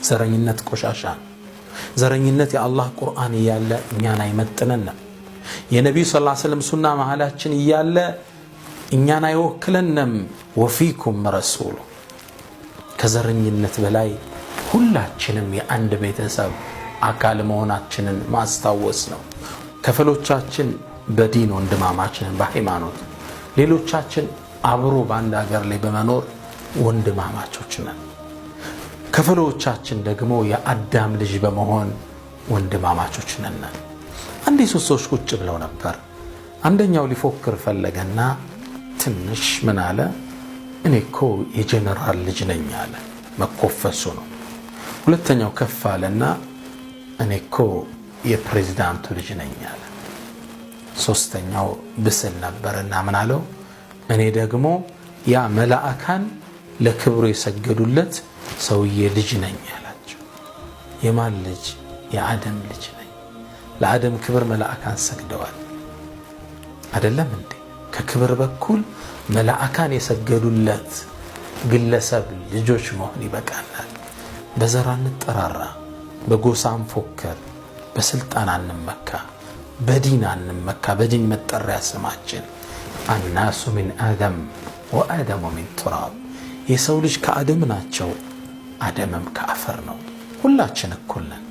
ዘረኝነት ቆሻሻ ዘረኝነት የአላህ ቁርአን እያለ እኛን አይመጥነንም የነብዩ ሰለላሁ ዐለይሂ ወሰለም ሱና መሐላችን እያለ እኛን አይወክለንም ወፊኩም ረሱሉ ከዘረኝነት በላይ ሁላችንም የአንድ ቤተሰብ አካል መሆናችንን ማስታወስ ነው ከፈሎቻችን በዲን ወንድማማችንን በሃይማኖት ሌሎቻችን አብሮ በአንድ ሀገር ላይ በመኖር ወንድማማቾች ነን ከፈሎቻችን ደግሞ የአዳም ልጅ በመሆን ወንድማማቾች ነን አንዴ ሶስት ሰዎች ቁጭ ብለው ነበር አንደኛው ሊፎክር ፈለገና ትንሽ ምን አለ እኔ እኮ የጀነራል ልጅ ነኝ አለ መኮፈሱ ነው ሁለተኛው ከፍ አለና እኔ እኮ የፕሬዝዳንቱ ልጅ ነኝ አለ ሶስተኛው ብስል ነበርና ምን አለው እኔ ደግሞ ያ መላእካን ለክብሩ የሰገዱለት ሰውዬ ልጅ ነኝ አላቸው የማን ልጅ የአደም ልጅ ነኝ ለአደም ክብር መላእካን ሰግደዋል አይደለም እንዴ ከክብር በኩል መላእካን የሰገዱለት ግለሰብ ልጆች መሆን ይበቃናል በዘር አንጠራራ በጎሳ አንፎክር በስልጣን አንመካ በዲን አንመካ በዲን መጠሪያ ስማችን الناس من آدم وآدم من تراب የሰው ልጅ ከአደም ናቸው አደምም ከአፈር ነው ሁላችን እኩል ነን